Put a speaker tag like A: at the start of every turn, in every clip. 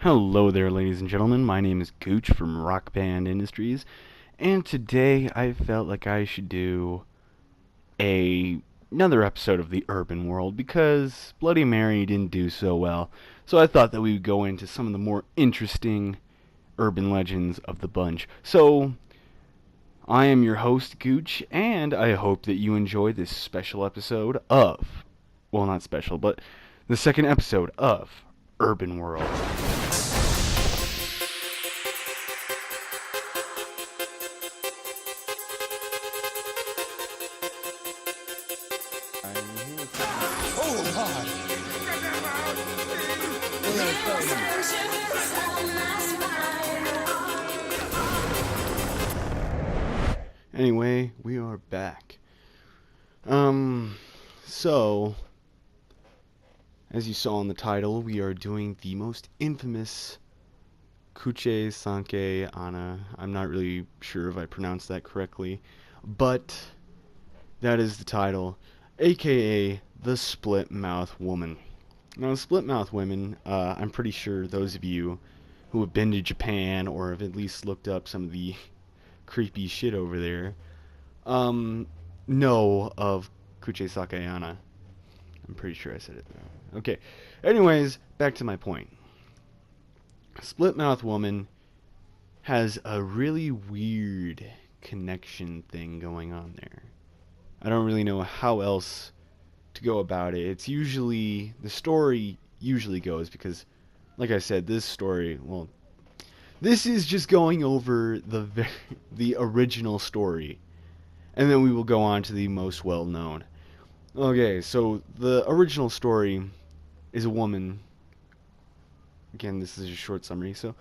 A: Hello there, ladies and gentlemen. My name is Gooch from Rock Band Industries, and today I felt like I should do another episode of the Urban World because Bloody Mary didn't do so well. So I thought that we would go into some of the more interesting urban legends of the bunch. So I am your host, Gooch, and I hope that you enjoy this special episode of, well, not special, but the second episode of Urban World. Anyway, we are back. So, as you saw in the title, we are doing the most infamous Kuchisake-onna. I'm not really sure if I pronounced that correctly, but that is the title, aka the SplitMouth woman. Now, the SplitMouth women, I'm pretty sure those of you who have been to Japan or have at least looked up some of the creepy shit over there, know of Kuchisake-onna. I'm pretty sure I said it. Okay. Anyways, back to my point. SplitMouth woman has a really weird connection thing going on there. I don't really know how else to go about it. It's usually, the story usually goes because, like I said, this story, well, this is just going over the original story, and then we will go on to the most well known. Okay, so the original story is a woman. Again, this is a short summary. So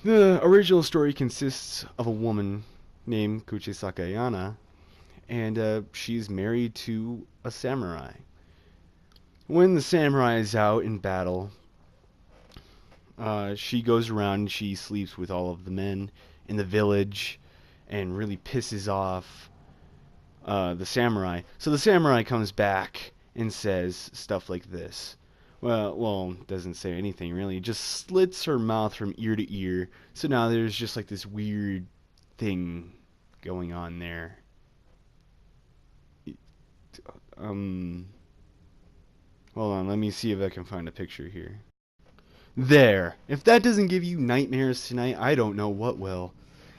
A: the original story consists of a woman named Kuchisake-onna, and she's married to a samurai. When the samurai is out in battle, she goes around and she sleeps with all of the men in the village and really pisses off the samurai. So the samurai comes back and says stuff like this. Well, doesn't say anything really. Just slits her mouth from ear to ear. So now there's just like this weird thing going on there. Hold on, let me see if I can find a picture here. There. If that doesn't give you nightmares tonight, I don't know what will.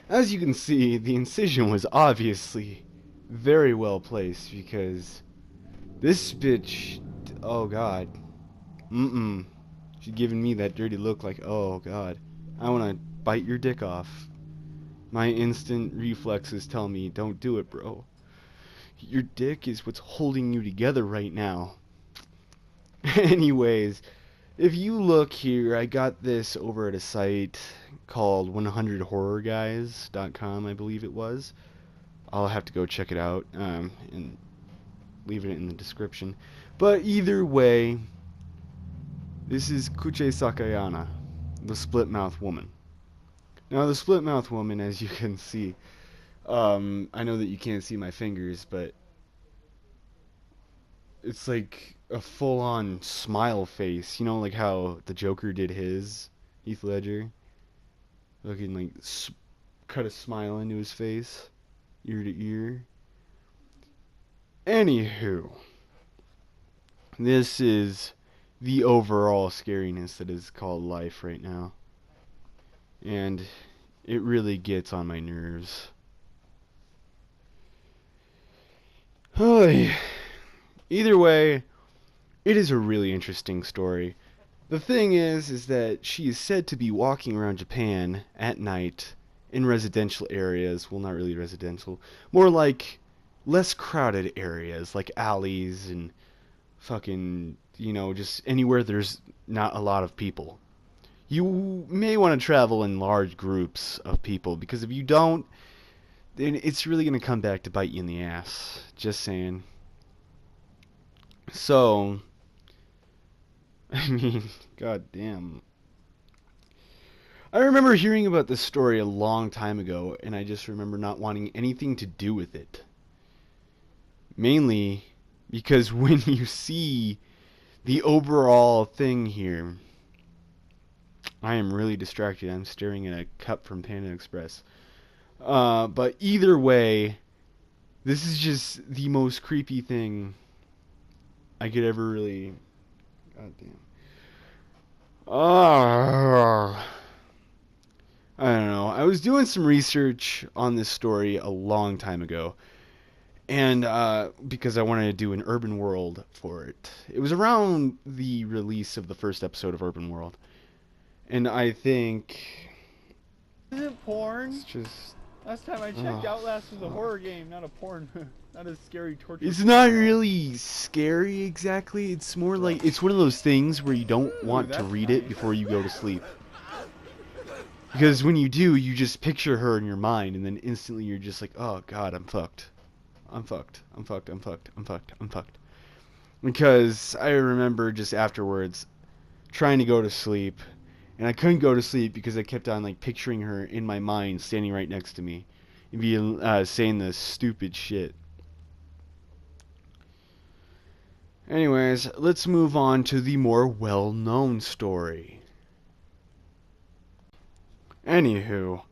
A: As you can see, the incision was obviously very well placed because this bitch, oh god, she's giving me that dirty look like, oh god, I want to bite your dick off. My instant reflexes tell me, don't do it, bro. Your dick is what's holding you together right now. Anyways, if you look here, I got this over at a site called 100horrorguys.com, I believe it was. I'll have to go check it out and leave it in the description. But either way, this is Kuchisake-onna, the split-mouth woman. Now, the split-mouth woman, as you can see, I know that you can't see my fingers, but it's like a full-on smile face. You know, like how the Joker did his, Heath Ledger? Looking like cut a smile into his face, ear to ear. Anywho, this is the overall scariness that is called life right now. And it really gets on my nerves. Either way, it is a really interesting story. The thing is that she is said to be walking around Japan at night in residential areas. Well, not really residential. More like less crowded areas, like alleys and fucking, just anywhere there's not a lot of people. You may want to travel in large groups of people, because if you don't, then it's really going to come back to bite you in the ass. Just saying. So, I mean, goddamn. I remember hearing about this story a long time ago, and I just remember not wanting anything to do with it. Mainly because when you see the overall thing here, I am really distracted. I'm staring at a cup from Panda Express. But either way, this is just the most creepy thing I could ever really. God damn. Oh, I don't know. I was doing some research on this story a long time ago, and because I wanted to do an urban world for it. It was around the release of the first episode of Urban World, and I think
B: Isn't porn?
A: it's just.
B: Last time I checked, Outlast was a horror game, not a porn, not a scary torture.
A: It's not really scary exactly. It's more like it's one of those things where you don't want to read it before you go to sleep. Because when you do, you just picture her in your mind, and then instantly you're just like, oh god, I'm fucked. I'm fucked. I'm fucked. I'm fucked. I'm fucked. I'm fucked. Because I remember just afterwards trying to go to sleep, and I couldn't go to sleep because I kept on like picturing her in my mind standing right next to me and be saying this stupid shit. Anyways, let's move on to the more well-known story. Anywho,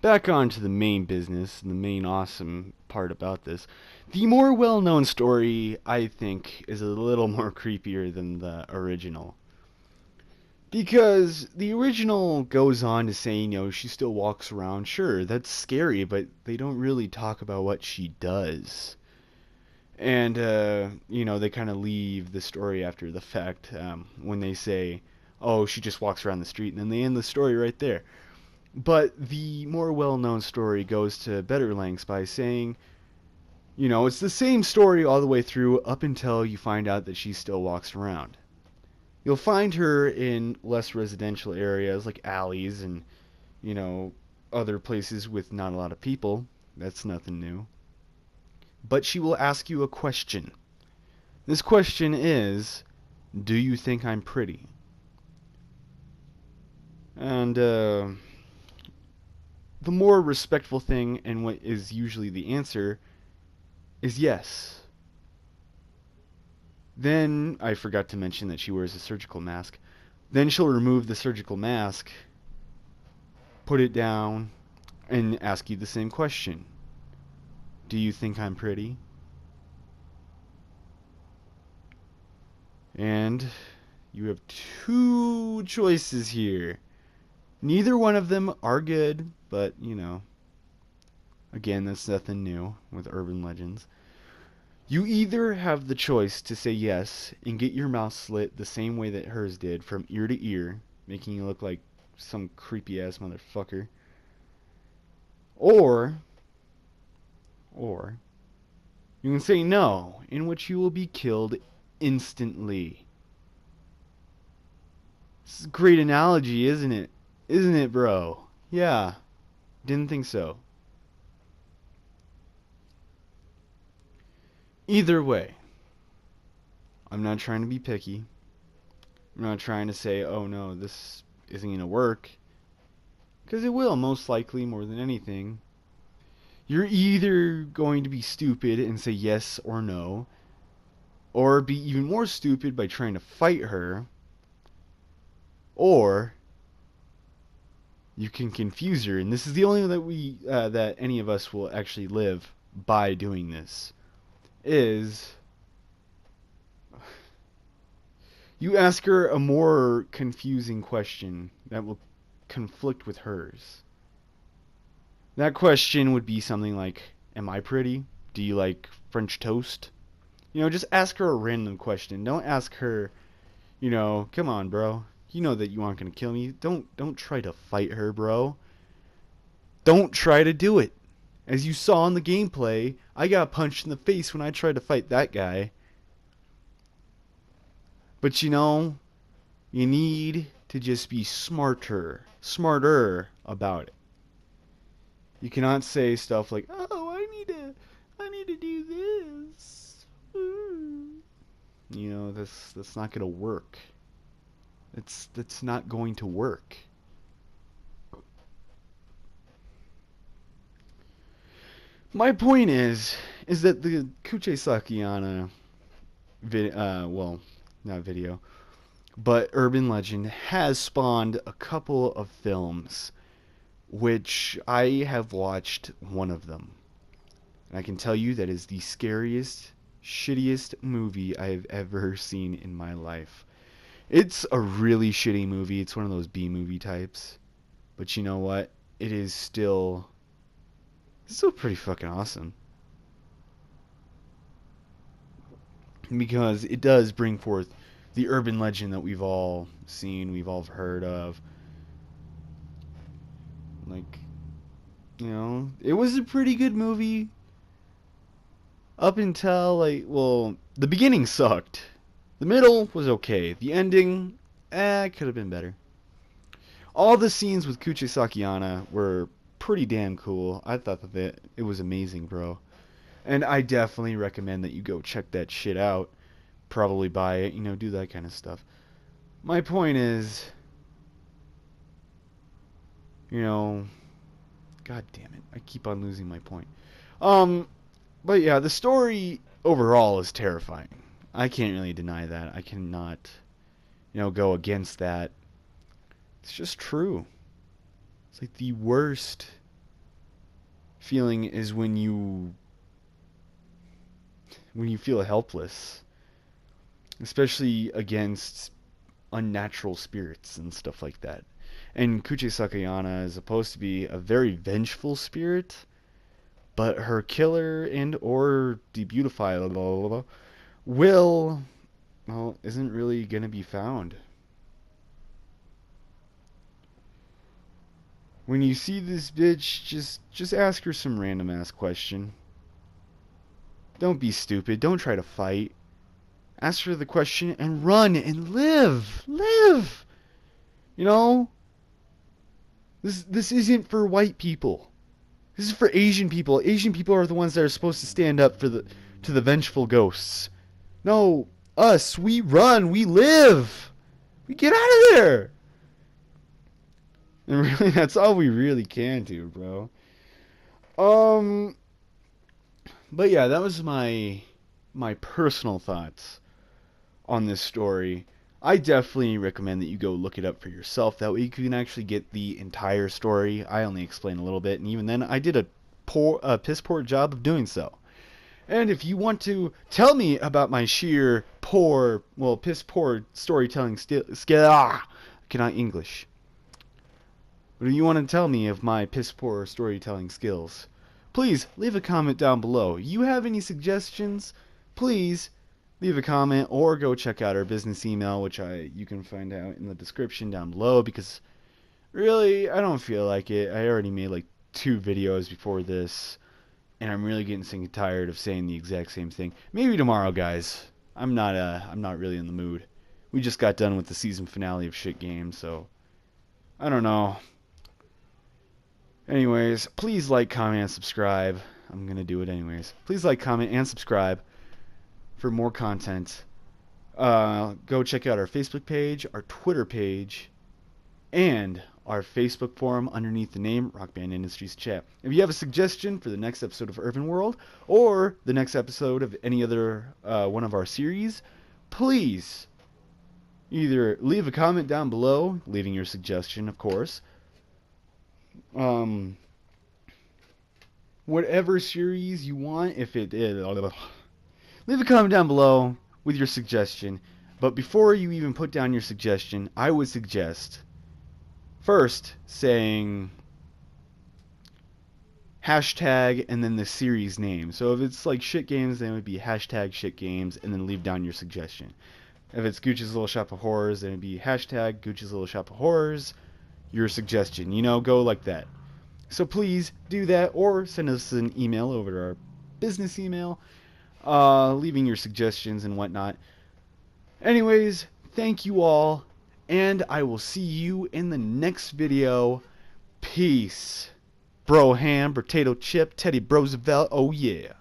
A: back on to the main business and the main awesome part about this. The more well-known story, I think, is a little more creepier than the original. Because the original goes on to say, she still walks around. Sure, that's scary, but they don't really talk about what she does. And, they kind of leave the story after the fact when they say, oh, she just walks around the street, and then they end the story right there. But the more well-known story goes to better lengths by saying, it's the same story all the way through up until you find out that she still walks around. You'll find her in less residential areas like alleys and, other places with not a lot of people. That's nothing new. But she will ask you a question. This question is, do you think I'm pretty? And the more respectful thing, and what is usually the answer, is yes. Then, I forgot to mention that she wears a surgical mask. Then she'll remove the surgical mask, put it down, and ask you the same question. Do you think I'm pretty? And you have two choices here. Neither one of them are good, but, again, that's nothing new with urban legends. You either have the choice to say yes and get your mouth slit the same way that hers did, from ear to ear, making you look like some creepy-ass motherfucker. Or you can say no, in which you will be killed instantly. This is a great analogy, isn't it? Isn't it, bro? Yeah. Didn't think so. Either way, I'm not trying to be picky. I'm not trying to say, oh no, this isn't going to work. Because it will, most likely, more than anything. You're either going to be stupid and say yes or no, or be even more stupid by trying to fight her, or you can confuse her, and this is the only way that any of us will actually live by doing this, is you ask her a more confusing question that will conflict with hers. That question would be something like, am I pretty? Do you like French toast? Just ask her a random question. Don't ask her, come on, bro. You know that you aren't going to kill me. Don't try to fight her, bro. Don't try to do it. As you saw in the gameplay, I got punched in the face when I tried to fight that guy. But you need to just be smarter about it. You cannot say stuff like, "Oh, I need to do this." That's not gonna work. That's not going to work. My point is that the Kuchisake-onna not video, But urban legend has spawned a couple of films, which I have watched one of them. And I can tell you that is the scariest, shittiest movie I've ever seen in my life. It's a really shitty movie. It's one of those B movie types. But you know what? It is still pretty fucking awesome. Because it does bring forth the urban legend that we've all seen, we've all heard of. Like, you know, it was a pretty good movie up until, like, well, the beginning sucked. The middle was okay. The ending, could have been better. All the scenes with Kuchisake-onna were pretty damn cool. I thought that it was amazing, bro. And I definitely recommend that you go check that shit out. Probably buy it, you know, do that kind of stuff. My point is, you know, god damn it, I keep on losing my point. But yeah, the story overall is terrifying. I can't really deny that. I cannot, you know, go against that. It's just true. It's like the worst feeling is when you feel helpless, especially against unnatural spirits and stuff like that. And Kuchisake-onna is supposed to be a very vengeful spirit, but her killer and or debeautifier will, well, isn't really gonna be found. When you see this bitch, just ask her some random ass question. Don't be stupid. Don't try to fight. Ask her the question and run and live. Live. You know? This isn't for white people. This is for Asian people. Asian people are the ones that are supposed to stand up for to the vengeful ghosts. No, us, we run, we live. We get out of there. And really, that's all we really can do, bro. But yeah, that was my personal thoughts on this story. I definitely recommend that you go look it up for yourself. That way you can actually get the entire story. I only explained a little bit, and even then, I did a piss poor job of doing so. And if you want to tell me about my sheer piss poor storytelling skill, I cannot English. But if you want to tell me of my piss poor storytelling skills, please leave a comment down below. You have any suggestions? Please leave a comment or go check out our business email, which you can find out in the description down below, because really, I don't feel like it. I already made like 2 videos before this, and I'm really getting sick and tired of saying the exact same thing. Maybe tomorrow, guys. I'm not really in the mood. We just got done with the season finale of Shit Games, so I don't know. Anyways, please like, comment, and subscribe. I'm gonna do it anyways. Please like, comment, and subscribe for more content. Go check out our Facebook page, our Twitter page, and our Facebook forum underneath the name Rock Band Industries Chat. If you have a suggestion for the next episode of Urban World or the next episode of any other one of our series, please either leave a comment down below, leaving your suggestion, of course. Whatever series you want, if it is, leave a comment down below with your suggestion. But before you even put down your suggestion, I would suggest first saying hashtag and then the series name. So if it's like Shit Games, then it would be hashtag Shit Games and then leave down your suggestion. If it's Gucci's Little Shop of Horrors, then it'd be hashtag Gucci's Little Shop of Horrors, your suggestion. You know, go like that. So please do that, or send us an email over to our business email, leaving your suggestions and whatnot. Anyways, thank you all, and I will see you in the next video. Peace. Bro Ham, Potato Chip, Teddy Roosevelt, oh yeah.